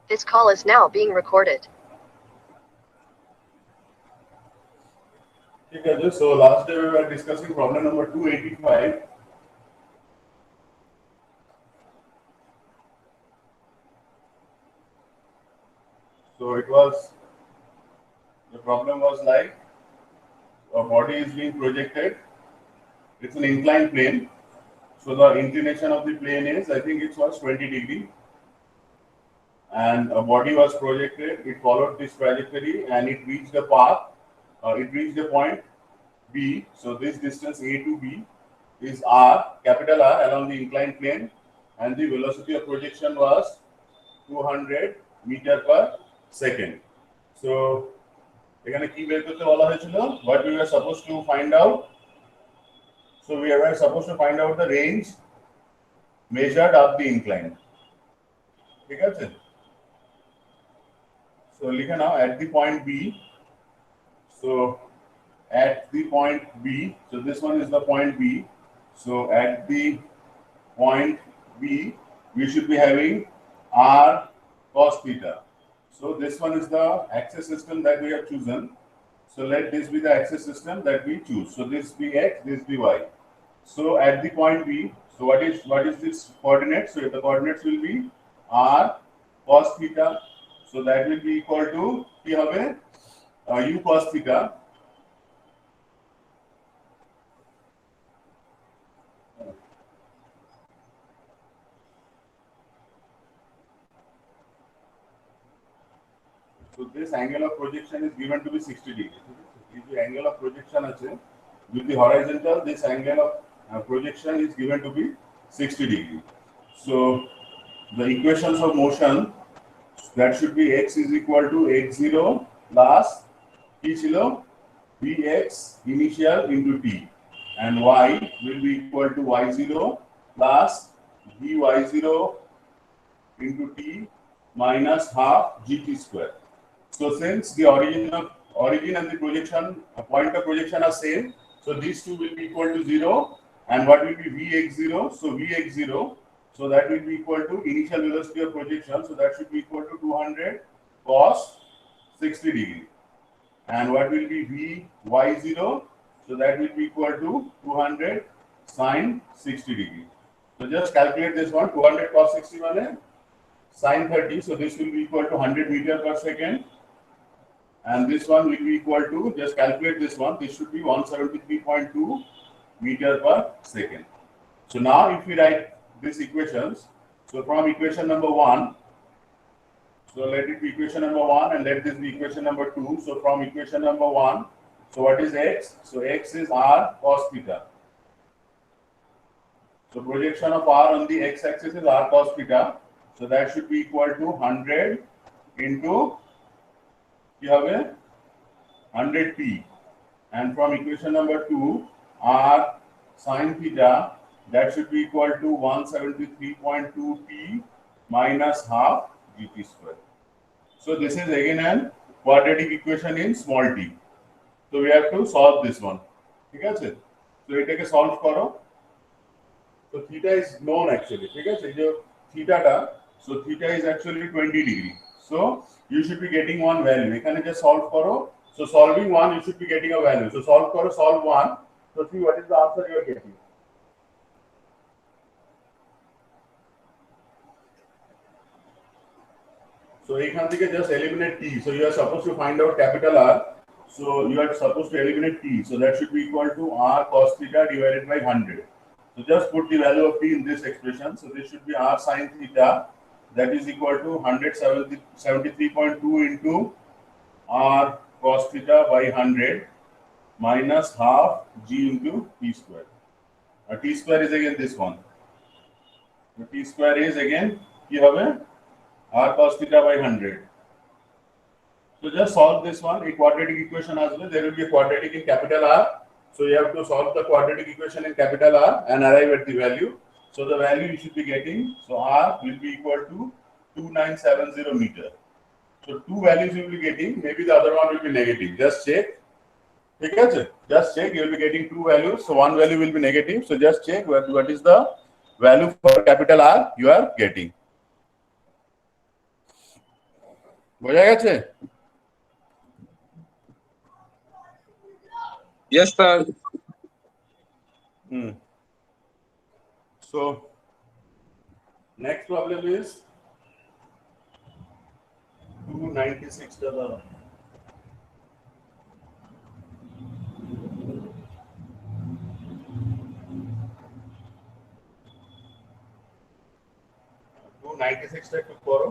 This call is now being recorded. Okay, so last day we were discussing problem number 285. So the problem was like a body is being projected. It's an inclined plane. So the inclination of the plane is, I think it was 20 degree. And a body was projected. It followed this trajectory and it reached the path. It reached the point B. So this distance A to B is R, capital R, along the inclined plane, and the velocity of projection was 200 meter per second. So এখানে কি বের করতে বলা হয়েছিল, what we were supposed to find out. So we were supposed to find out the range measured up the incline. ঠিক আছে? So লিখে নাও at the point B. So at the point B, so this one is the point B. So at the point B, we should be having R cos theta. So this one is the axis system that we have chosen. So let this be the axis system that we choose. So this be X, this be Y. So at the point B, so what is this coordinate? So the coordinates will be R cos theta. So that will be equal to কি হবে U cos theta. So this angle of projection is given to be 60 degrees. If the angle of projection with the horizontal, this angle of projection is given to be 60 degrees. So the equations of motion, that should be x is equal to x0 plus t chilo bx initial into t, and y will be equal to y0 plus by0 into t minus half gt square. So since the origin and the projection point of projection are same, so these two will be equal to 0, and what will be vx0? So vx0, so that will be equal to initial velocity of projection, so that should be equal to 200 cos 60 degree, and what will be vy0? So that will be equal to 200 sin 60 degree. So just calculate this one, 200 cos 60 mane sin 30, so this will be equal to 100 meter per second. And this one will be equal to, just calculate this one, this should be 173.2 meter per second. So now if we write these equations, so from equation number 1, so let it be equation number 1 and let this be equation number 2. So from equation number 1, so what is x? So x is r cos theta. So projection of r on the x-axis is r cos theta. So that should be equal to 100 into you have 100p, and from equation number 2, r sin theta, that should be equal to 173.2t minus half gt square. So this is again an quadratic equation in small t. So we have to solve this one. ঠিক আছে? So এটাকে solve করো. So theta is known actually. ঠিক আছে? এই যে theta টা, so theta is actually 20 degree. So you should be getting one value. এখানে just solve করো. So solving one, you should be getting a value. So solve করো, solve one. So see what is the answer you are getting. So এখান থেকে just eliminate t. So you are supposed to find out capital R. So you are supposed to eliminate t. So that should be equal to r cos theta divided by 100. So just put the value of t in this expression. So this should be r sin theta. That is equal to 173.2 into r cos theta by 100 minus half g into t square. T square is again this one. The t square is again কি হবে r cos theta by 100. So just solve this one. A quadratic equation as well. There will be a quadratic in capital R. So you have to solve the quadratic equation in capital R and arrive at the value. So the value you should be getting, so R will be equal to 2970 meter. So two values you will be getting, maybe the other one will be negative. Just check. Okay, just check, you will be getting two values. So one value will be negative. So just check what is the value for capital R you are getting. বোঝা গেছে? Yes, sir. So next problem is 296 296 টা একটু করো।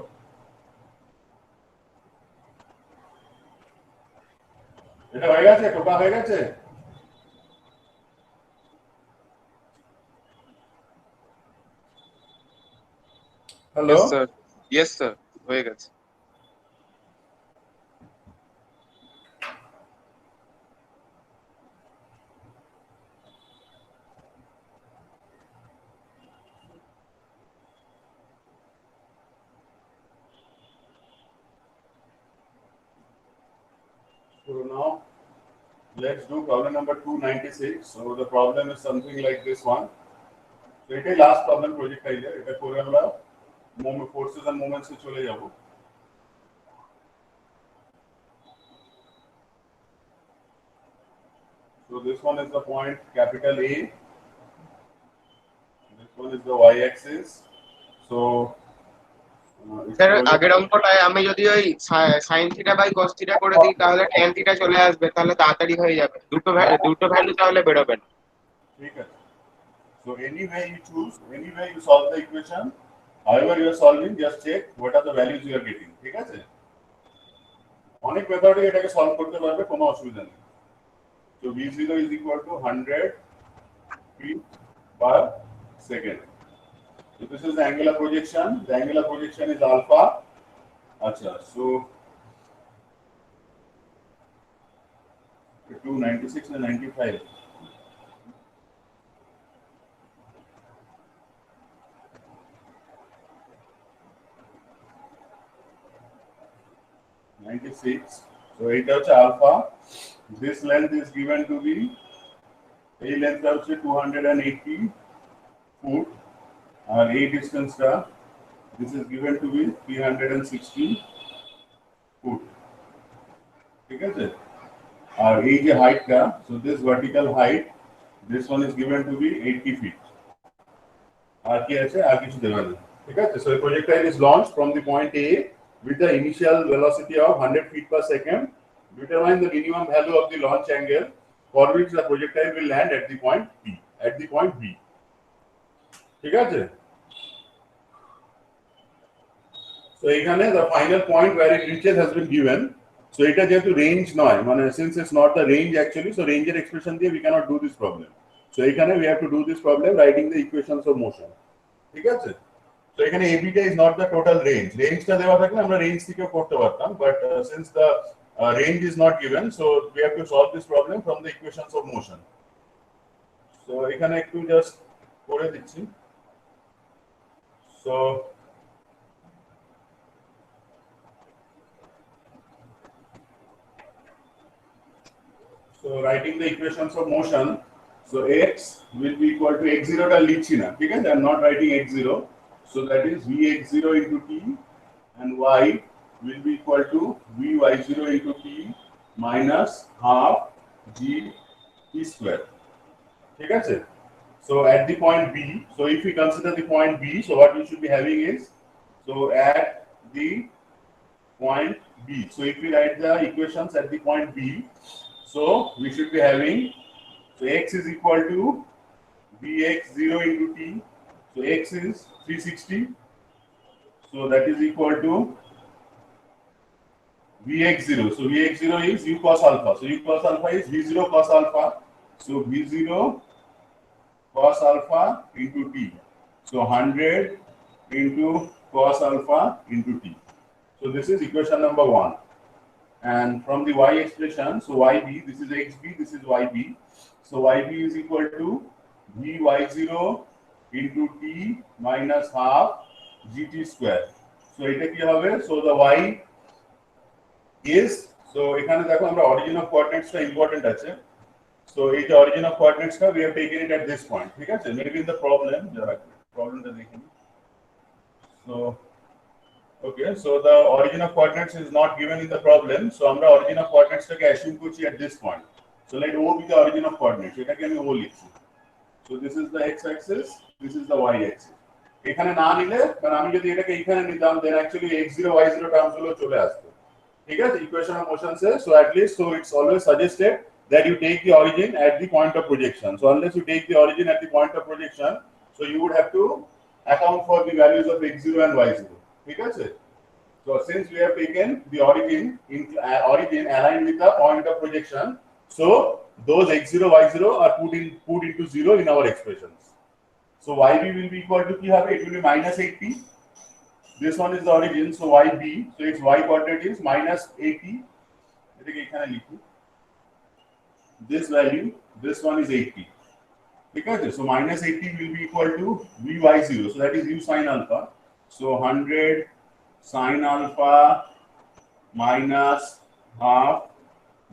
এটা হয়ে গেছে? টোকা হয়ে গেছে? Hello? Yes, sir. Yes, sir. হয়ে গেছে। So now let's do problem number 296. So the problem is something like this one. So এটাই last problem project idea. এটা করে আমরা forces and moments এ চলে যাব। So this one is the point capital A. This one is the y-axis. So sir আগের অঙ্কটায় আমি যদি ওই sine theta by cos theta করে দিই তাহলে ট্যান থিটা চলে আসবে, তাহলে তাড়াতাড়ি হয়ে যাবে, দুটো ভ্যালু তাহলে বেরোবে না। ঠিক আছে। So anyway you choose, anyway you solve the equation. However you are solving, just check what are the values you are getting. ঠিক আছে? অনেক মেথডে এটাকে সলভ করতে পারবে, কোনো অসুবিধা নেই। So v0 is equal to 100 feet per second. So this is the angular projection. The angular projection is alpha. Acha, so 296 and 95. So it is alpha. This length is given to be a length of 280 foot. Our a distance ka, this is given to be 360 foot. ठीक है sir? Our a je height ka, so this vertical height, this one is given to be 80 feet. আর কি আছে? আর কিছু দেওয়া নেই। ঠিক আছে? So the projectile is launched from the point A with the initial velocity of 100 feet per second. Determine the minimum value of the launch angle for which the projectile will land at the point B. At the point B. ঠিক আছে? So এখানে the final point where it reaches has been given. So এটা যেহেতু range নয়, মানে since it's not the range actually, so range এর expression দিয়ে we cannot do this problem. So এখানে we have to do this problem writing the equations of motion. ঠিক আছে? So এখানে AB টা is not the total range. রেঞ্জটা দেওয়া থাকলে আমরা রেঞ্জ থেকেও করতে পারতাম, but since the range is not given, so we have to solve this problem from the equations of motion. So এখানে একটু just করে দিচ্ছি. So writing the equations of motion, so x will be equal to x0 টা লিখছি না, ঠিক আছে? I am not writing x0, so that is vx0 into t, and y will be equal to vy0 into t minus half g t square. ঠিক আছে? So at the point B, so if we consider the point B, so what we should be having is, so at the point B, so if we write the equations at the point B, so we should be having, so x is equal to vx0 into t, so x is 360, so that is equal to vx0, so vx0 is u cos alpha, so u cos alpha is v0 cos alpha, so v0 cos alpha into t, so 100 into cos alpha into t. So this is equation number 1. And from the y expression, so yb, this is xb, this is yb, so yb is equal to vy0 into t minus half gt square. So এটা কি হবে? So the y is, so এখানে দেখো আমরা origin of coordinates টা important আছে, so এই যে origin of coordinates টা we have taken it at this point, ঠিক আছে? Maybe in the problem, যারা problemটা দেখি, so Okay, so the origin of coordinates is not given in the problem. So আমরা origin of coordinates টাকে assume করছি at this point. So let O be the origin of coordinates. এটাকে আমি O লিখছি. So this is the x axis, this is the y axis. এখানে না নিলে কারণ আমি যদি এটাকে এখানে নিতাম then actually x0 y0 terms গুলো চলে আসতো। ঠিক আছে, equation of motion says so at least so it's always suggested that you take the origin at the point of projection. So unless you take the origin at the point of projection, so you would have to account for the values of x0 and y0. ঠিক আছে? So since we have taken the origin aligned with the point of projection, so those x0 y0 are put into 0 in our expressions. So yb will be equal to কি হবে? It will be minus 80. This one is the origin, so yb, so its y coordinate is minus 80. এটাকে এখানে লিখি। This value, this one is 80. ঠিক আছে? So minus 80 will be equal to vy0. So that is u sin alpha. So 100 sin alpha minus half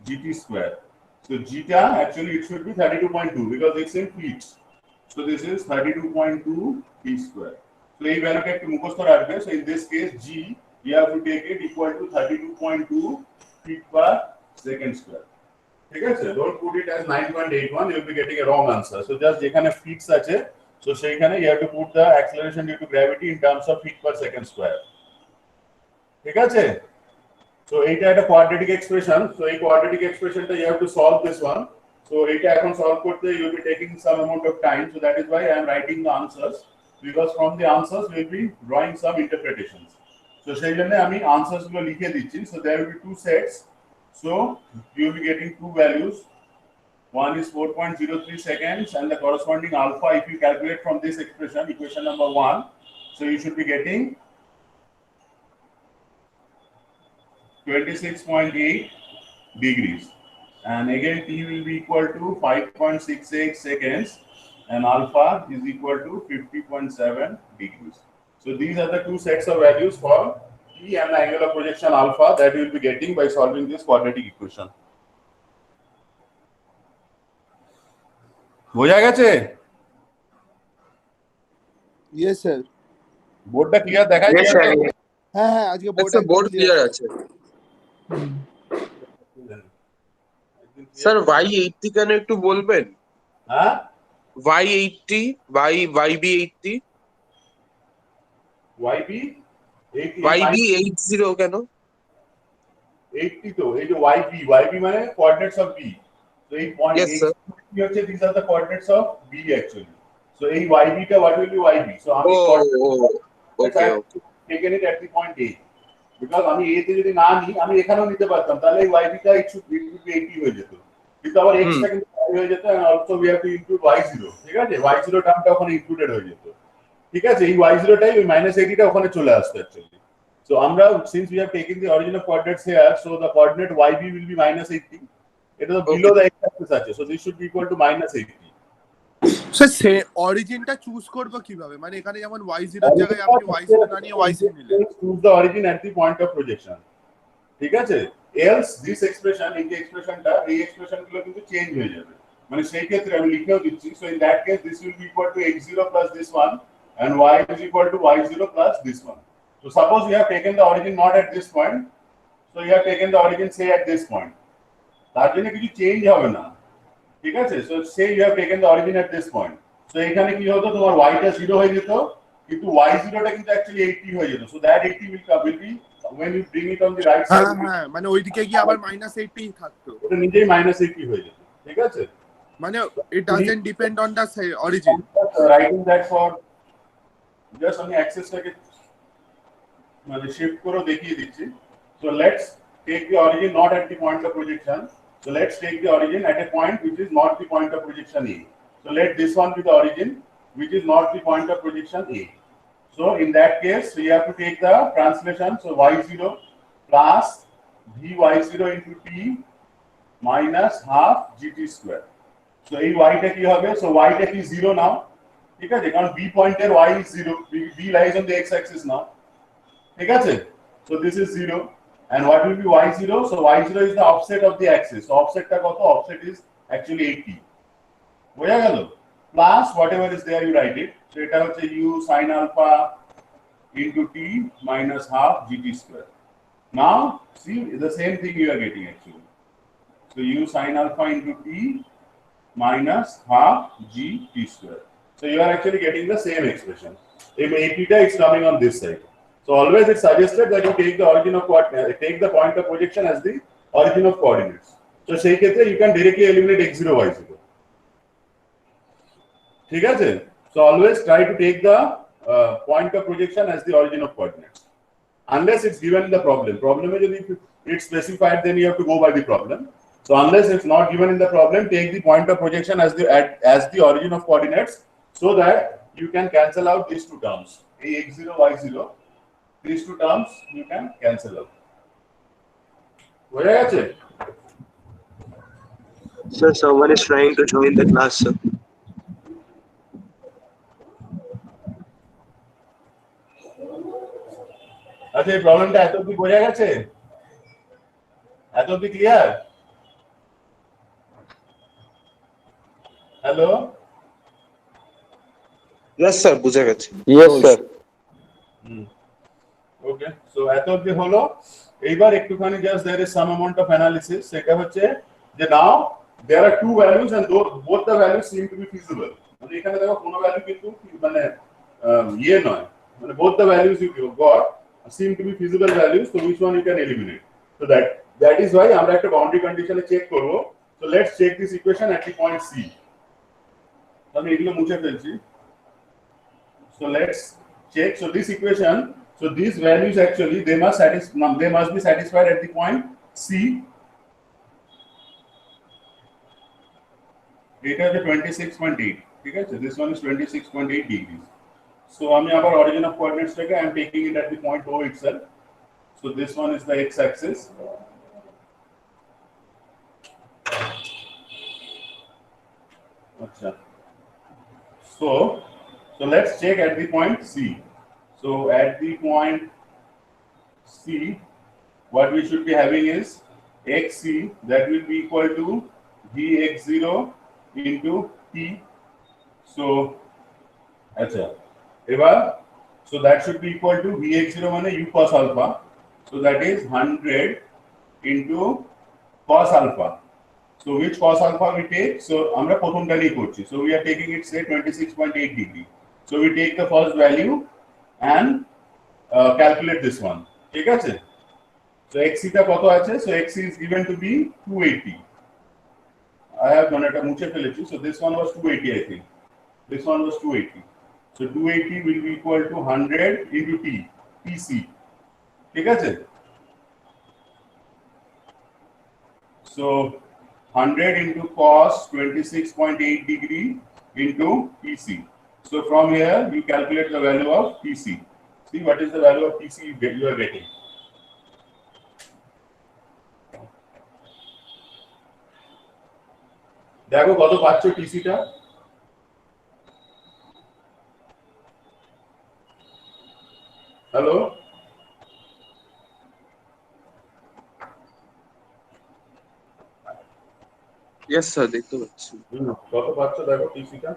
gt square. So zeta actually it should be 32.2 because it's in feet. So this is 32.2 t square. So এই ভ্যালুটা একটু মুখস্থ রাখবে। So in this case g you have to take it equal to 32.2 feet per second square. ঠিক আছে? Don't put it as 9.81, you will be getting a wrong answer. So just যেখানে feet আছে, so সেইখানে you have to put the acceleration due to gravity in terms of feet per second square. ঠিক আছে? So এইটা একটা quadratic expression. So এই quadratic expressionটা you have to solve this one. So এইটা এখন solve করতে you will be taking some amount of time. So that is why I am writing the answers because from the answers we will be drawing some interpretations. So সেই জন্য আমি answers গুলো লিখে দিচ্ছি. So there will be two sets. So you will be getting two values. One is 4.03 seconds and the corresponding alpha if you calculate from this expression, equation number 1. So you should be getting 26.8 degrees. And again t will be equal to 5.68 seconds and alpha is equal to 50.7 degrees. So these are the two sets of values for t and the angle of projection alpha that you will be getting by solving this quadratic equation. বোঝা গেছে? Yes sir. বোর্ডটা clear দেখা Yes, যাচ্ছে? sir. হ্যাঁ হ্যাঁ আজকে board sir board clear আছে sir y80 কেন একটু বলবেন? হ্যাঁ y80 yb80 yb yb80 কেন? 80 তো এই যে yb মানে coordinates of b. So এই point Yes, sir. কি হচ্ছে these are the coordinates of b actually. So এই yb টা what will be yb? So আমি okay taken it at the point a because আমি a তে যদি না নিই আমি এখানেও নিতে পারতাম তাহলে এই yb টা it should be 80 হয়ে যেত কিন্তু আবার x টা কিন্তু হয়ে যেত and also we have to include y0 ঠিক আছে y0 টার্মটা ওখানে ইনক্লুডেড হয়ে যেত ঠিক আছে এই y0 টাই ওই -80 টা ওখানে চলে আসতো অ্যাকচুয়ালি so আমরা since we have taken the origin of coordinates here so the coordinate yb will be -80 এটা তো below the x axis আছে so this should be equal to -80 sir সে অরিজিনটা চুজ করব কিভাবে মানে এখানে যেমন y0 এর জায়গায় আপনি y0 না নিয়ে y0 নিলেন choose the origin at the point of projection ঠিক আছে else this expression এই যে এক্সপ্রেশনটা এই এক্সপ্রেশন গুলো কিন্তু চেঞ্জ হয়ে যাবে মানে সেই ক্ষেত্রে আমি লিখেও দিচ্ছি so in that case this will be equal to x0 plus this one and y is equal to y0 plus this one so suppose you have taken the origin not at this point so you have taken the origin say at this point তার জন্য কিছু change হবে না ঠিক আছে so say you have taken the origin at this point so এখানে কি হতো তোমার y টা 0 হয়ে যেত কিন্তু y0 টা কিন্তু actually 80 হয়ে যেত so that 80 will be when you bring it on the right side হ্যাঁ মানে ওইদিকে গিয়ে আবার -80 থাকতো ওটা নিজেই -80 হয়ে যেত ঠিক আছে মানে it doesn't depend on the origin writing that for just আমি অ্যাক্সেসটাকে মানে শিফট করে দেখিয়ে দিচ্ছি so let's take the origin not at the point of projection so let's take the origin at a point which is not the point of projection A so let this one be the origin which is not the point of projection A so in that case you have to take the translation so y0 plus vy0 into t minus half gt square so এই y টা কি হবে so y টা কি 0 now ঠিক আছে কারণ b পয়েন্টের y is 0 b lies on the x axis now ঠিক আছে so this is 0 and what will be y0 so y0 is the offset of the axis so offset টা কত offset is actually 80 বোঝা গেল plus whatever is there you write it so এটা হচ্ছে u sin alpha into t minus half gt square. Now see the same thing you are getting actually. So u sin alpha into t minus half gt square. So you are actually getting the same expression. If a theta is coming on this side. So always it's suggested that you take the origin of take the point of projection as the origin of coordinates. So সেই ক্ষেত্রে you can directly eliminate x0 y0. ঠিক আছে? So always try to take the point of projection as the origin of coordinates. Unless it's given in the problem. Problem is if it's specified, then you have to go by the problem. So unless it's not given in the problem, take the point of projection as the origin of coordinates, so that you can cancel out these two terms. x0, y0. These two terms you can cancel out. Where is it? Sir, someone is trying to join the class, sir. আচ্ছা এই প্রবলেমটা এত অবধি বোঝা গেছে? এত অবধি clear? Hello? Yes, sir, বুঝা গেছে। Yes, sir. ওকে সো এত অবধি হলো। এইবার একটুখানি just there is some amount of analysis. সেটা হচ্ছে যে now there are two values and both the values seem to be feasible. মানে এখানে দেখো কোনো ভ্যালু কিন্তু মানে ইয়ে নয়, মানে both the values you got seem to be feasible values, so which one you can eliminate. So that is why আমরা একটা boundary condition এ চেক করব. So let's check this equation at the point C. আমি এগুলো মুছে ফেলছি. So let's check. So this equation, so these values actually they must be satisfied at the point C. Eta is 26.8. ঠিক আছে? This one is 26.8 degrees. So I'm our origin of coordinates I am taking it at the point O itself. So this one is the x-axis. So let's check at the point C. So at the point C, what we should be having is xc, that will be equal to vx0 into t. So so that should be equal to vx0 মানে u cos alpha. So that is 100 into cos alpha. So which cos alpha we take? So আমরা প্রথমটা নিয়ে করছি. So we are taking it say 26.8 degree. So we take the first value and calculate this one. ঠিক আছে? So xc টা কত আছে? So xc is given to be 280. I have done it মুছে ফেলেছি. So this one was 280 I think. This one was 280. So 280 will be equal to 100 into t, tc. ঠিক আছে? So 100 into cos 26.8 degree into tc. So from here you calculate the value of tc. See what is the value of tc you are getting. দেখো কত পাচ্ছ tc টা? Hello? Yes, sir, দেখতে পাচ্ছি। কত পাচ্ছ দেখো tc টা?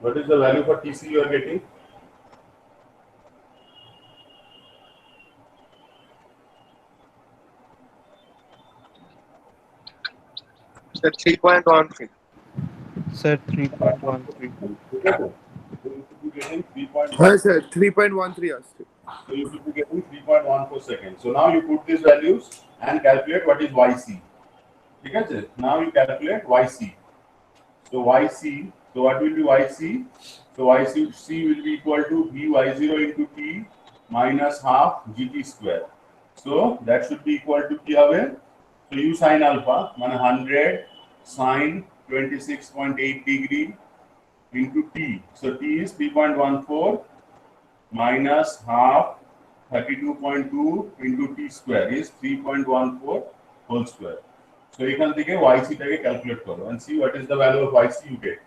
What is the value for tc you are getting? Sir, 3.13. Sir, 3.13. ঠিক আছে? So you should be getting 3.1. হ্যাঁ স্যার 3.13 আসছে। So you should be getting 3.14 seconds. So now you put these values and calculate what is yc. ঠিক আছে? Now you calculate yc. So yc, so what will be yc? So yc will be equal to vy0 into t minus half gt square. So that should be equal to কি হবে? So u sin alpha মানে 100 sin 26.8 degree into t. So t is 3.14 minus half 32.2 into t square is 3.14 whole square. So এখান থেকে yc টাকে calculate করো and see what is the value of yc you get.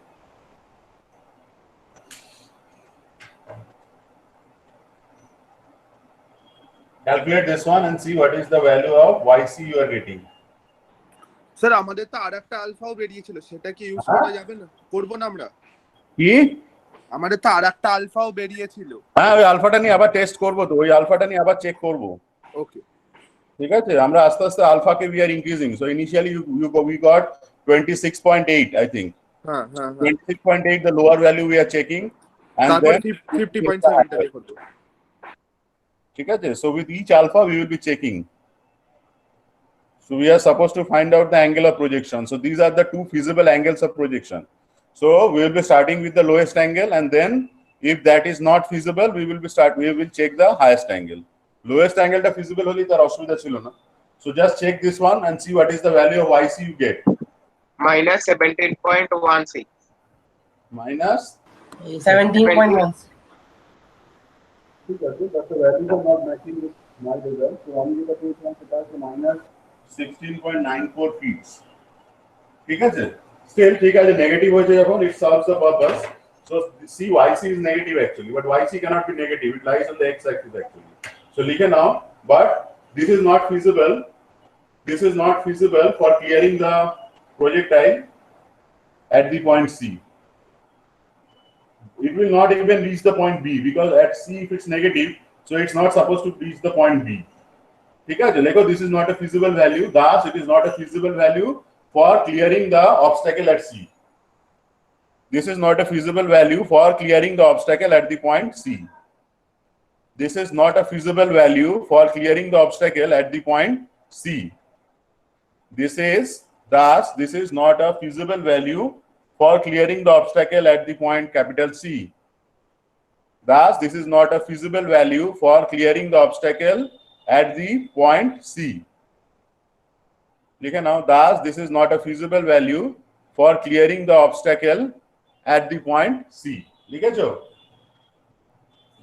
Calculate this one and see what is the value of yc you are getting. Sir আমাদের তো আরেকটা আলফাও বেরিয়েছিল, সেটা কি ইউজ করা যাবে না? করব না আমরা? কি? আমাদের তো আরেকটা আলফাও বেরিয়েছিল। হ্যাঁ, ওই আলফাটা নিয়ে আবার টেস্ট করবো, তো ওই আলফাটা নিয়ে আবার চেক করবো। ওকে, ঠিক আছে, আমরা আস্তে আস্তে আলফাকে we are increasing. So initially we got 26.8, I think. হ্যাঁ হ্যাঁ হ্যাঁ, 26.8 the lower value we are checking, and তারপর then 50.7 টা চেক করব। ঠিক আছে, so with each alpha we will be checking. So we are supposed to find out the angle of projection. So these are the two feasible angles of projection. So we will be starting with the lowest angle, and then if that is not feasible, we will check the highest angle. Lowest angle ta feasible holi tar osubidha chilo na. So just check this one and see what is the value of YC you get. minus 17.16. Minus 17.1. ठीक है, but the values are not matching with my result. So हम ये कहते हैं कि minus 16.94 feet. ठीक है, still ठीक है, negative हो जाएगा, it serves the purpose. So see, YC is negative actually, but YC cannot be negative. It lies on the x-axis actually. So लिखे now, but this is not feasible. This is not feasible for clearing the projectile at the point C. It will not even reach the point B, because at C if it's negative, so it's not supposed to reach the point B. ठीक है, देखो, this is not a feasible value. Thus, it is not a feasible value for clearing the obstacle at C. This is not a feasible value for clearing the obstacle at the point C. This is not a feasible value for clearing the obstacle at the point C. This is not a feasible value for clearing the obstacle at the point capital C. Thus, this is not a feasible value for clearing the obstacle at the point C. Okay, now, thus, this is not a feasible value for clearing the obstacle at the point C. Okay, Joe?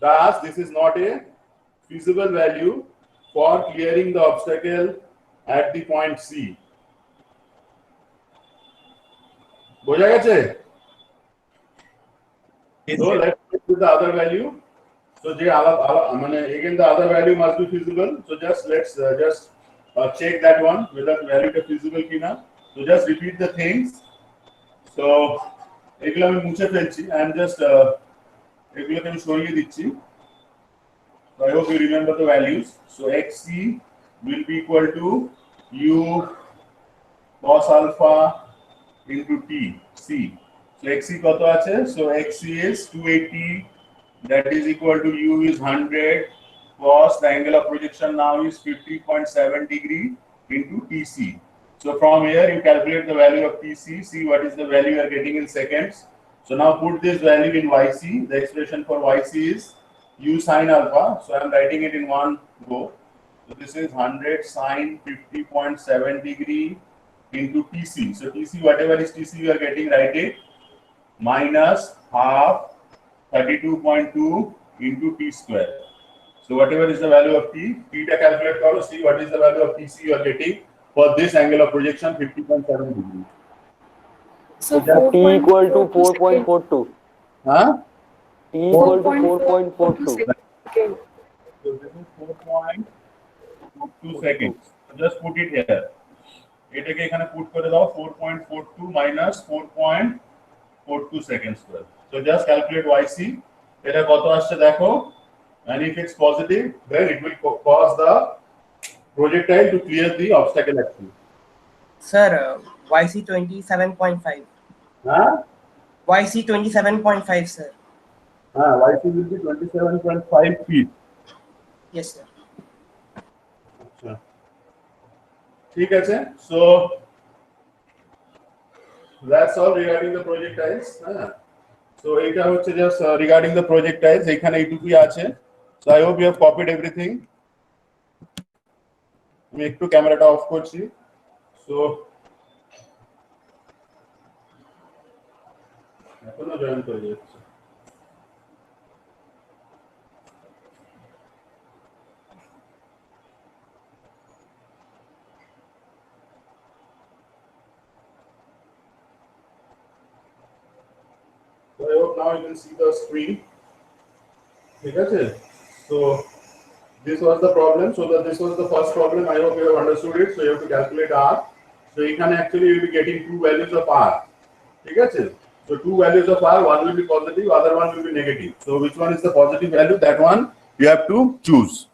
Thus, this is not a feasible value for clearing the obstacle at the point C. বোঝা গেছে? So let's check with the other value. So again the other value must be feasible. So let's check that one whether the value is feasible ki na. So just repeat the things. So এগুলো আমি মুছে ফেলছি, I am just এগুলোকে আমি সরিয়ে দিচ্ছি। So I hope you remember the values. So XC will be equal to U cos alpha into T C. So XC কত আছে? So XC is 280, that is equal to U is 100, cos the angle of projection now is 50.7 degree into TC. So from here you calculate the value of TC, see what is the value you are getting in seconds. So now put this value in YC. The expression for YC is U sin alpha. So I am writing it in one go. So this is 100 sin 50.7 degree into TC. So TC, whatever is TC you are getting, write it, minus half 32.2 into T square. So whatever is the value of T, theta calculate karo, see what is the value of TC you are getting for this angle of projection 50.7 degree. So T equal to 4.42. Huh? T equal to 4.42. So this is 4.42 seconds. So just put it here. এটাকে এখানে put করে দাও, 4.42 minus 4.42 seconds square. So just calculate YC. এটা কত আসছে দেখো, and if it's positive then it will cause the projectile to clear the obstacle actually. Sir, YC 27.5. Huh? YC 27.5, sir. YC will be 27.5 feet. Yes, sir. ঠিক আছে, so that's all regarding the projectiles. So এটা হচ্ছে just regarding the projectiles, এখানে এইটুকুই আছে। So I hope you have copied everything. আমি একটু ক্যামেরাটা অফ করছি। So এখনো জয়েন করে যাচ্ছে। So I hope now you can see the screen. ঠিক আছে, so this was the problem. So this was the first problem. I hope you have understood it. So you have to calculate R. So এখানে actually you will be getting two values of R. ঠিক আছে, So two values of R, one will be positive, other one will be negative. So which one is the positive value? That one you have to choose.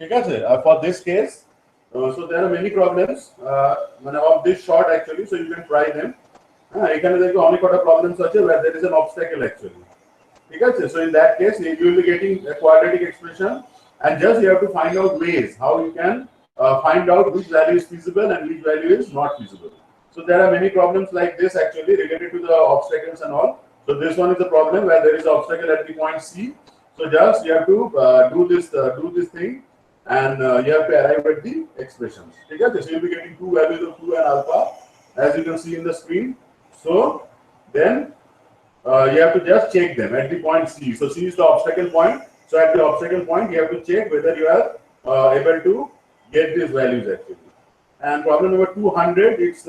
Okay, for this case, so there are many problems of this sort actually. So you can try them. এখানে দেখো অনেক কটা problems আছে where there is an obstacle actually. Okay, so in that case you will be getting a quadratic expression, and just you have to find out ways how you can find out which value is feasible and which value is not feasible. So there are many problems like this actually related to the obstacles and all. So this one is the problem where there is an obstacle at the point C. So just you have to do this thing, and you have to arrive at the expressions. Okay, so you'll be getting two values of 2 and alpha, as you can see in the screen. So then you have to just check them at the point C. So C is the obstacle point. So at the obstacle point, you have to check whether you are able to get these values actually. And problem number 200, it's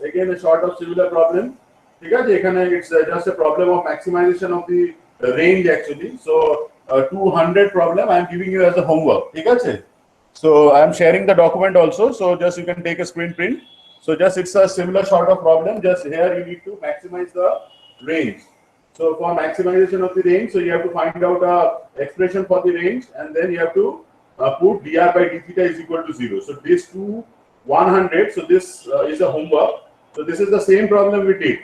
again a sort of similar problem. It's just a problem of maximization of the range actually. So 200 problem I am giving you as a homework. So I am sharing the document also. So just you can take a screen print. So just it's a similar sort of problem. Just here you need to maximize the range. So for maximization of the range, so you have to find out a expression for the range, and then you have to put dr by d theta is equal to 0. So this to 100. So this is a homework. So this is the same problem we did.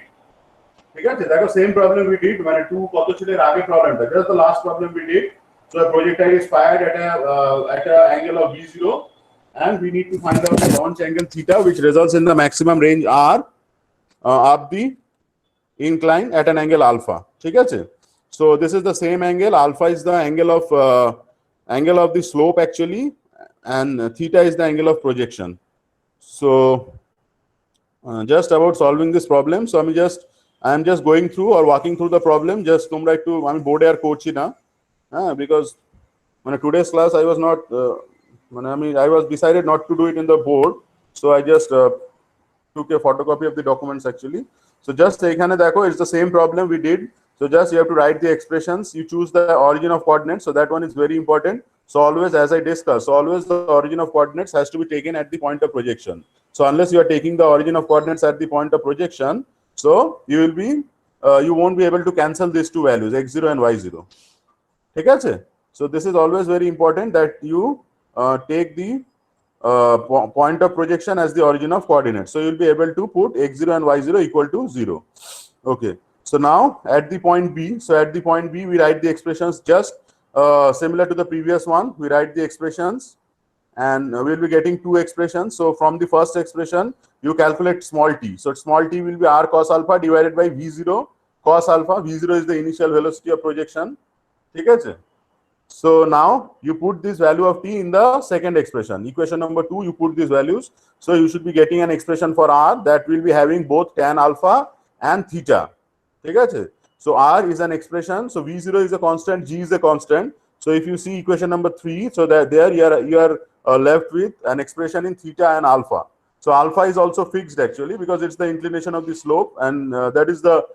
That was same problem we did when two potential problem. That's the last problem we did. So a projectile is fired at an angle of v0, and we need to find out the launch angle theta, which results in the maximum range r of the incline at an angle alpha. So this is the same angle. Alpha is the angle of the slope actually, and theta is the angle of projection. So just about solving this problem. So I am just going through or walking through the problem. Just come right to board air coach na, because when today's class I was not. I was decided not to do it in the board. So I just took a photocopy of the documents actually. So just it's the same problem we did. So just you have to write the expressions. You choose the origin of coordinates. So that one is very important. So always, as I discussed, so always the origin of coordinates has to be taken at the point of projection. So unless you are taking the origin of coordinates at the point of projection, so you will be you won't be able to cancel these two values, x0 and y0. Okay? So this is always very important that you take the point of projection as the origin of coordinates. So you will be able to put x0 and y0 equal to 0. Okay. So now at the point B, we write the expressions just similar to the previous one. We write the expressions, and we'll be getting two expressions. So from the first expression, you calculate small t. So small t will be r cos alpha divided by v0 cos alpha. V0 is the initial velocity of projection. Okay? So now you put this value of t in the second expression. Equation number 2, you put these values. So you should be getting an expression for r that will be having both tan alpha and theta. Okay? So r is an expression. So v0 is a constant, g is a constant. So if you see equation number 3, so that there you are left with an expression in theta and alpha. So alpha is also fixed actually because it's the inclination of the slope, and that is the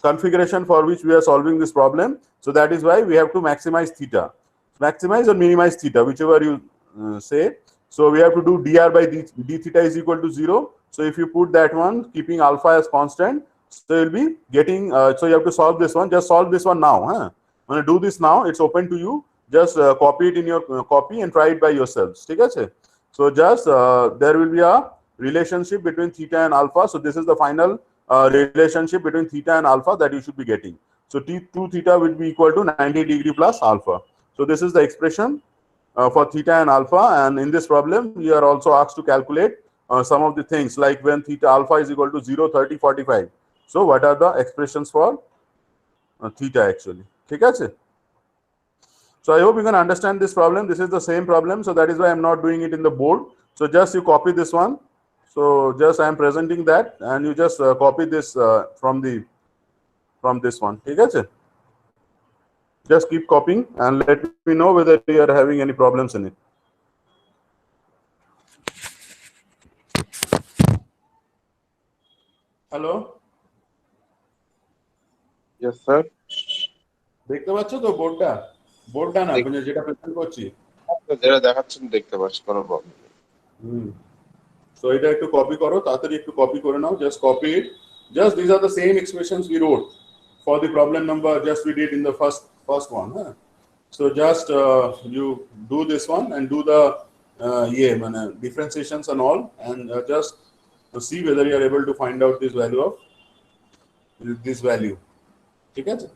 configuration for which we are solving this problem. So that is why we have to maximize theta. Maximize or minimize theta, whichever you say. So we have to do dr by d theta is equal to 0. So if you put that one, keeping alpha as constant, so you'll be getting, so you have to solve this one. Just solve this one now. When you do this now, it's open to you. Just copy it in your copy and try it by yourselves. So just there will be a relationship between theta and alpha. So this is the final relationship between theta and alpha that you should be getting. So T2 theta will be equal to 90 degree plus alpha. So this is the expression for theta and alpha. And in this problem, you are also asked to calculate some of the things like when theta alpha is equal to 0, 30, 45. So what are the expressions for theta actually? Okay? So I hope you can understand this problem. This is the same problem. So that is why I'm not doing it in the board. So just you copy this one. So just I am presenting that, and you just copy this from this one. Okay? Just keep copying and let me know whether you are having any problems in it. Hello? Yes, sir. দেখতে পাচ্ছ তো বোর্ডটা না মানে যেটা present করছি যেটা দেখাচ্ছেন দেখতে পাচ্ছি, কোনো প্রবলেম নেই। সো এটা একটু কপি করো, তাড়াতাড়ি একটু কপি করে নাও। Just copy it Just these are the same expressions we wrote for the problem number just we did in the first one. Huh? So just you do this one and do the differentiations and all, and just to see whether you are able to find out this value of this value. ঠিক আছে?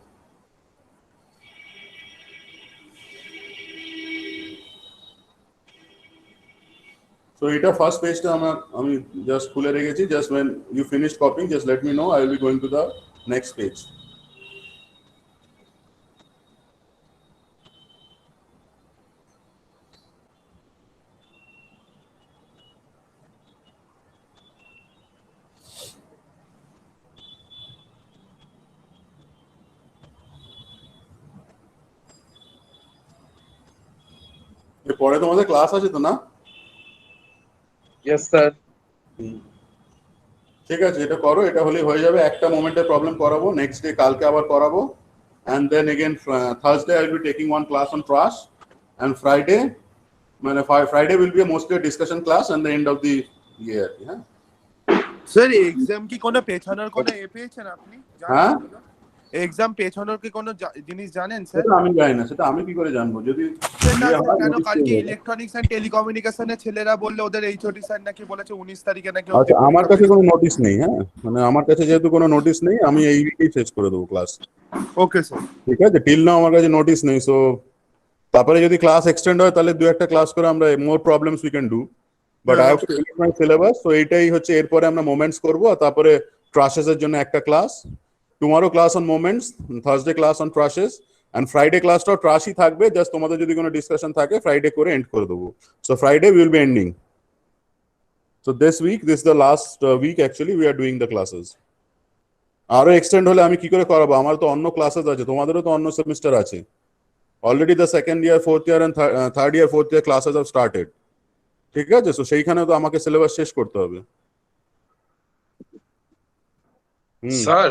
So এটা first page টা আমি just খুলে রেখেছি. Just when you finish copying, just let me know. I will be going to the next page. পরে তোমাদের class আছে তো না? Yes, sir. ঠিক আছে, এটা করো, এটা হলেই হয়ে যাবে। একটা মোমেন্টের প্রবলেম করাবো, নেক্সট ডে কালকে আবার করাবো, and then again Thursday I will be taking one class on trash, and Friday মানে Friday will be mostly a discussion class and the end of the year. হ্যাঁ স্যার এক্সাম কি কোনো পেছানোর কোনো পেয়েছেন আপনি? হ্যাঁ, এক্সাম পেছানোর কি কোনো জিনিস জানেন স্যার? সেটা আমি জানি না, সেটা আমি কি করে জানবো? যদি কেন কালকে ইলেকট্রনিক্স এন্ড টেলিকমিউনিকেশনের ছেলেরা বললে ওদের এইচওডি স্যার নাকি বলেছে 19 তারিখে নাকি। আচ্ছা, আমার কাছে কোনো নোটিশ নেই। হ্যাঁ, মানে আমার কাছে যেহেতু কোনো নোটিশ নেই, আমি এই উইকেই শেষ করে দেবো ক্লাস। ওকে স্যার, ঠিক আছে, টিল নাও আমার কাছে নোটিশ নেই। সো তারপরে যদি ক্লাস এক্সটেন্ড হয় তাহলে দু একটা ক্লাস করে আমরা more problems we can do, but I have to finish my syllabus. তো এইটাই হচ্ছে, এরপরে আমরা মোমেন্টস করবো, আর তারপরে ট্রাশেস এর জন্য একটা class. Tomorrow class on moments, Thursday class on trusses, and Friday ক্লাসটাও ট্রাশই থাকবে। জাস্ট তোমাদের যদি কোনো ডিসকাশন থাকে ফ্রাইডে করে এন্ড করে দেবো। So Friday will be ending. So this is the last week actually we are doing the classes. আরো এক্সটেন্ড হলে আমি কি করে করাবো? আমার তো অন্য ক্লাসেস আছে, তোমাদেরও তো অন্য সেমিস্টার আছে। Already the second year, fourth year and third year, fourth year classes have started. ঠিক আছে, সো সেইখানে তো আমাকে সিলেবাস শেষ করতে হবে। স্যার,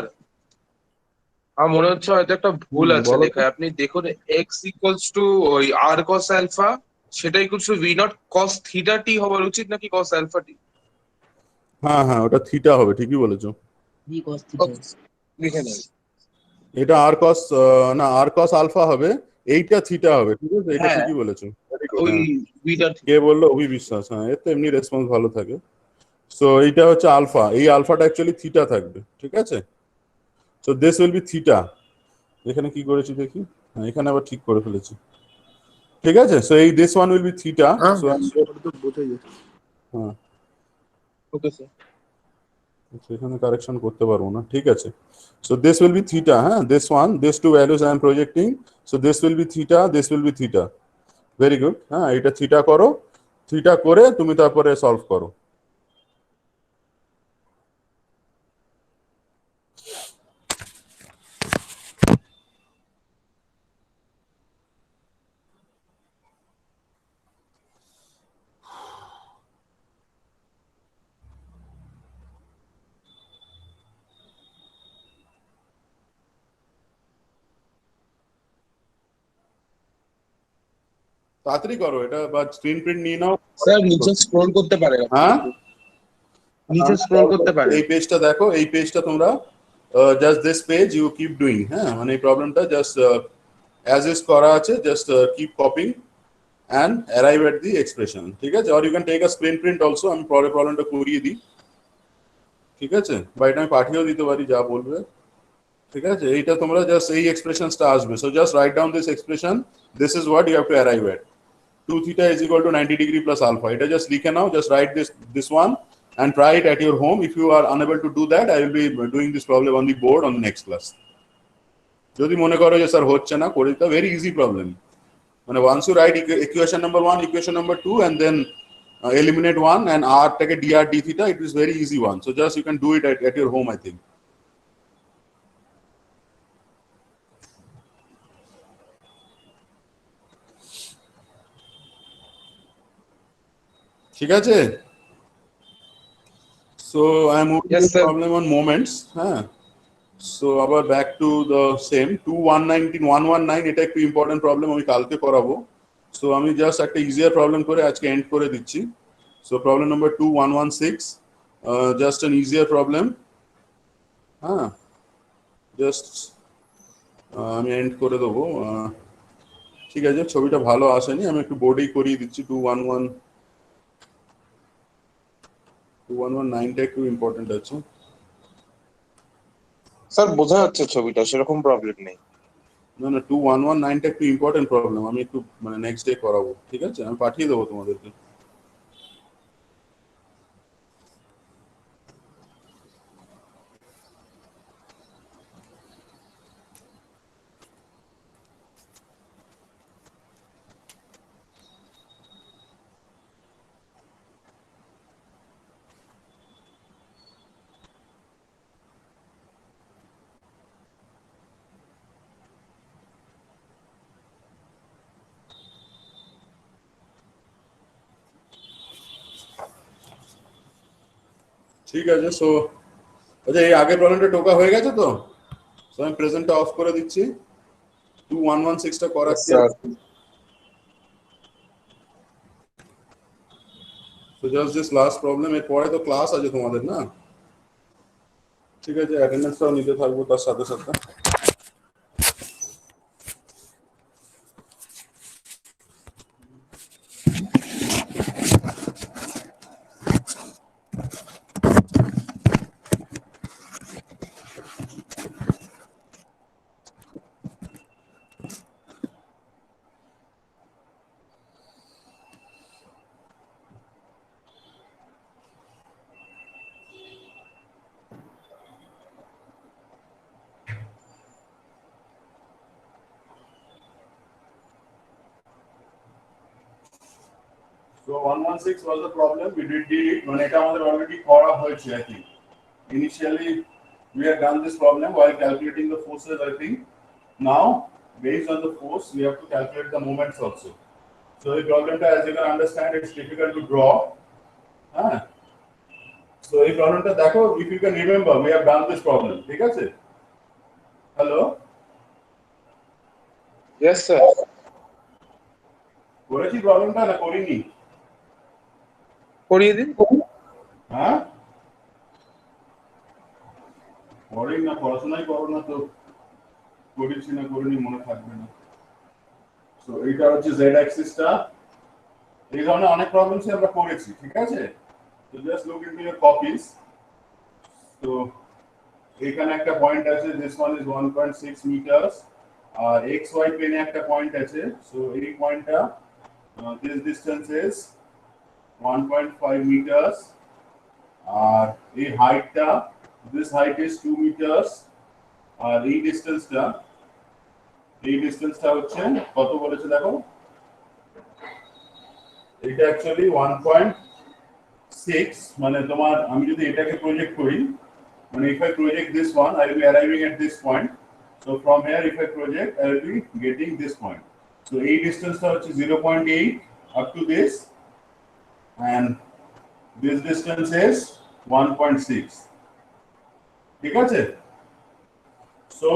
আমার মনে হচ্ছে হয়তো একটা ভুল আছে লেখায়। আপনি দেখুন x ইকুয়ালস টু ওই r cos আলফা, সেটা equals to v not cos theta t হওয়ার উচিত নাকি cos আলফা t? হ্যাঁ হ্যাঁ, ওটা থিটা হবে, ঠিকই বলেছো। লিখে নেন। এটা r cos না, r cos আলফা হবে, এইটা থিটা হবে। ঠিক আছে, এটা হ্যাঁ, ঠিকই বলেছো। ওই v-টা কে বললো? অভি বিশ্বাস। হ্যাঁ, এর তো এমনি রেসপন্স ভালো থাকে। সো এইটা হচ্ছে আলফা, এই আলফাটা অ্যাকচুয়ালি থিটা থাকবে। ঠিক আছে, so this will be theta. এখানে কি করেছি দেখি, হ্যাঁ এখানে আবার ঠিক করে ফেলেছি। ঠিক আছে, সো এই this one will be theta. So তো বোঝাই যাচ্ছে। হ্যাঁ, ওকে স্যার। সেখানে কারেকশন করতে পারবো না। ঠিক আছে, so this will be theta. হ্যাঁ, this one, this two values I am projecting, so this will be theta, this will be theta. Very good. হ্যাঁ, এটা থিটা করো, থিটা করে তুমি তারপরে সলভ করো। তাড়াতাড়ি করো এটা, বা স্ক্রিন প্রিন্ট নিয়ে নাও। স্যার নিচে স্ক্রল করতে পারে? হ্যাঁ, নিচে স্ক্রল করতে পারে? এই পেজটা দেখো, এই পেজটা তোমরা just this page you keep doing. হ্যাঁ, মানে এই প্রবলেমটা জাস্ট অ্যাজ ইজ করা আছে, just keep copying and arrive at the expression. ঠিক আছে, or you can take a screen print also. আমি পরে প্রবলেমটা করিয়ে দিই। ঠিক আছে, বা এটা আমি পাঠিয়েও দিতে পারি, যা বলবে। ঠিক আছে, এইটা তোমরা জাস্ট এই এক্সপ্রেশনসটা আসবে। So just write down this expression, this is what you have to arrive at. 2 theta is equal to 90 degree plus alpha. এটা জাস্ট লিখে নাও, just write this one and try it at your home. If you are unable to do that, I will be doing this problem on the board on the next class. যদি মনে করো যে sir হচ্ছে না, করে দিতে, very easy problem. মানে once you write equation number 1, equation number 2, and then eliminate one and r take a dr d theta, it is very easy one. So just you can do it at your home, I think. ঠিক আছে, so I am moving Yes, this sir. problem on moments. হ্যাঁ, so আবার back to the same 119 এটা একটু important problem, আমি কালকে করাবো। So আমি জাস্ট একটা ইজিয়ার প্রবলেম করে আজকে এন্ড করে দিচ্ছি। So problem number 2116, just an easier problem. হ্যাঁ, জাস্ট আমি এন্ড করে দেবো। ঠিক আছে, ছবিটা ভালো আসেনি, আমি একটু বোর্ডেই করিয়ে দিচ্ছি। 2119টা একটু ইম্পর্টেন্ট আছে। স্যার বোঝা যাচ্ছে ছবিটা, সেরকম প্রবলেম নেই। না না, 2119টা একটু ইম্পর্টেন্ট প্রবলেম, আমি একটু মানে নেক্সট ডে করাবো। ঠিক আছে, আমি পাঠিয়ে দেবো তোমাদেরকে। ঠিক আছে, সো আচ্ছা, এই আগের প্রবলেমটা টোকা হয়ে গেছে তো? সো আমি প্রেজেন্টটা অফ করে দিচ্ছি, 2116টা করাচ্ছি। তো জাস্ট দিস লাস্ট প্রবলেম, এর পরে তো ক্লাস আছে তোমাদের না? ঠিক আছে, অ্যাটেন্ডেন্সটাও নিতে থাকবো তার সাথে সাথে। So 116 was the problem. We did it. মানে এটা আমাদের already করা হয়েছে, I think. Initially, we had done this problem while calculating the forces, I think. Now, based on the force, we have to calculate the moments also. So the problem, as you can understand, it's difficult to draw. So the problem, দেখো, if you can remember, we have done this problem. ঠিক আছে? Hello? Yes, sir. করেছি প্রবলেমটা না করিনি? করিয়ে দিন। হ্যাঁ, করেন না, পড়াশোনাই করো না তো করেছি না করিনি মনে থাকবে না। সো এইটা হচ্ছে জেড অ্যাক্সিসটা। এই ধরনের অনেক প্রবলেমস আমরা করেছি, ঠিক আছে? তো just look into your copies. তো এখানে একটা পয়েন্ট আছে, দিস ওয়ান ইজ 1.6 মিটারস, আর এক্স ওয়াই প্লেনে একটা পয়েন্ট আছে। সো এই পয়েন্টটা, দিস ডিসটেন্স ইজ 1.5 মিটারস, আর এই হাইটটা, this height is 2 meters, আর এই ডিসটেন্সটা হচ্ছে কত বলেছে দেখো, এটা অ্যাকচুয়ালি 1.6। মানে তোমার, আমি যদি এটাকে প্রজেক্ট করি, মানে if I project this one, I will be arriving at this point. So from here, if I project, I will be getting this point. So এই ডিসটেন্সটা হচ্ছে 0.8 up to this, and this distance is 1.6. ঠিক আছে? So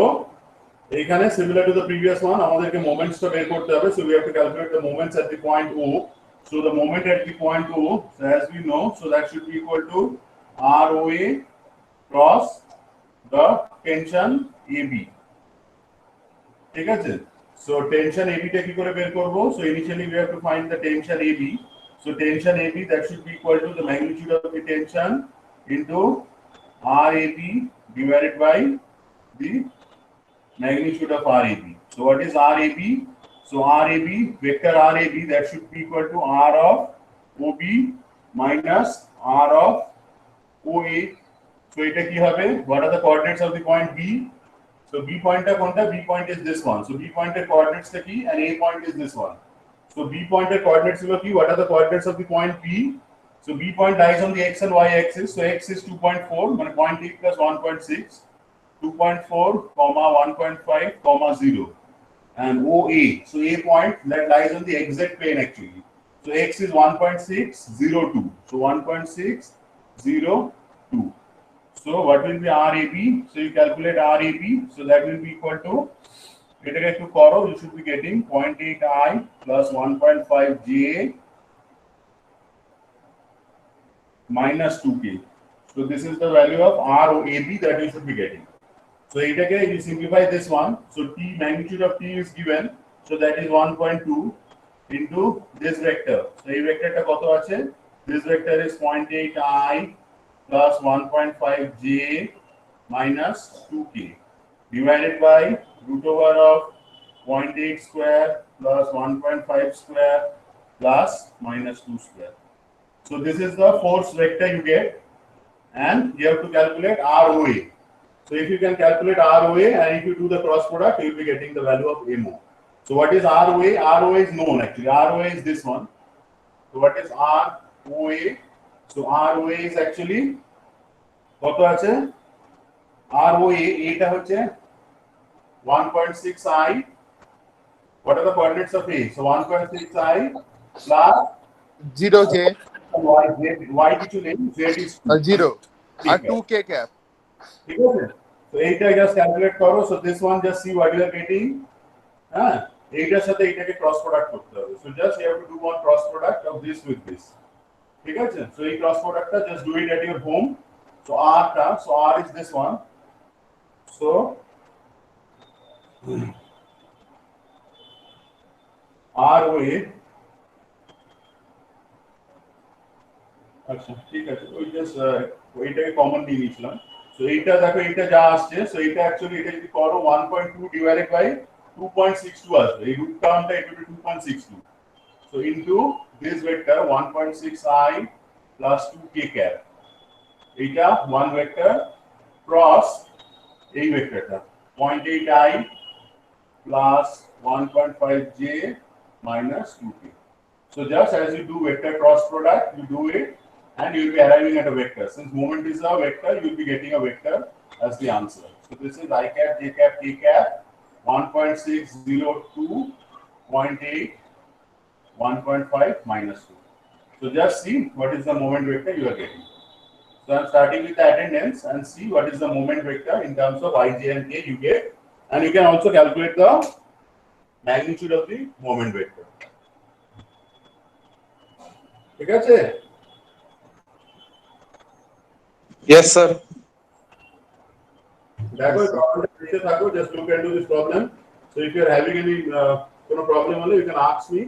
এখানে similar to the previous one, আমাদেরকে মোমেন্টসটা বের করতে হবে। So we have to calculate the moments at the point O. So the moment at the point O, so as we know, so that should be equal to ROA cross the tension AB. ঠিক আছে? So tension AB টা কি করে বের করব? So initially we have to find the tension AB. So tension AB, that should be equal to the magnitude of the tension into RAB divided by the magnitude of RAB. So what is RAB? So RAB, vector RAB, that should be equal to R of OB minus R of OA. So এটা কি হবে? What are the coordinates of the point B? So B point টা কোনটা? B point is this one. So B point এর coordinates টা কি? And A point is this one. So B point এর coordinates গুলো কি? What are the coordinates of the point B? So B point lies on the x and y axis. So x is 2.4, মানে 0.8 plus 1.6, 2.4, 1.5, 0. And OA, so A point that lies on the xz plane actually. So x is 1.602. So 1.602. So what will be RAB? So you calculate RAB. So that will be equal to, এটাকে একটু করো, you should be getting 0.8I plus 1.5J minus 2K. So this is the value of ROAB that you should be getting. So এটাকে you simplify this one. So T, magnitude of T is given. So that is 1.2 into this vector. So এই vectorটা কত আছে? This vector is 0.8I plus 1.5J minus 2K divided by root over of 0.8 square plus 1.5 square plus minus 2 square. So this is the force vector you get, and you have to calculate ROA. So if you can calculate ROA and if you do the cross product, you will be getting the value of MO. So what is ROA? ROA is known actually. ROA is this one. So what is ROA? So ROA is actually কত আছে? ROA এটা হচ্ছে 1.6I. What are the coordinates of A? So 1.6I plus 0J y কিছু নেই, z is 0 আর ঠিক আছে। 2K cap. ঠিক আছে, তো এইটা জাস্ট ক্যালকুলেট করো। So this one just see what you are getting. হ্যাঁ, এইটার সাথে এইটাকে ক্রস প্রোডাক্ট করতে হবে। So just you have to do one cross product of this with this. ঠিক আছে, সো এই ক্রস প্রোডাক্টটা just do it at your home. So r is this one. So ROA, আচ্ছা ঠিক আছে, ওই জাস্ট ওইটাকে কমন নিয়ে নিয়েছিলাম। সো এইটা দেখো, এইটা যা আসছে, সো এইটা অ্যাকচুয়ালি এটা যদি করো 1.2 ডিভাইডেড বাই 2.62 আসবে। এই রুট টার্মটা এটা 2.62। So into this vector 1.6I plus 2K cap, এইটা ওয়ান ভেক্টর ক্রস এই ভেক্টরটা 0.8I plus 1.5J minus 2K. So just as you do vector cross product, you do it and you will be arriving at a vector. Since moment is a vector, you will be getting a vector as the answer. So this is I cap, J cap, K cap, 1.602, 0.8, 1.5 minus 2. So just see what is the moment vector you are getting. So I'm starting with the attendance and see what is the moment vector in terms of I, J and K you get. And you can also calculate the magnitude of the moment vector. ঠিক আছে? Yes, sir. দেখো এই প্রবলেমটা দেখতে থাকো, just look into this problem. So if you are having any কোনো problem হলে you can ask me.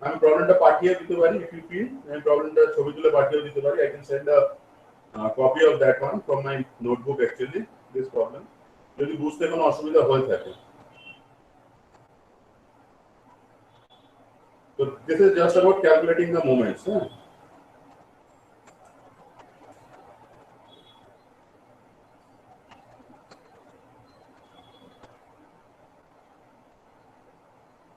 আমি প্রবলেমটা পাঠিয়ে দিতে পারি if you feel, আমি প্রবলেমটা ছবি তুলে পাঠিয়ে দিতে পারি. I can send a copy of that one from my notebook actually, this problem. যদি বুঝতে কোনো অসুবিধা হয়ে থাকে। So this is just about calculating the moments.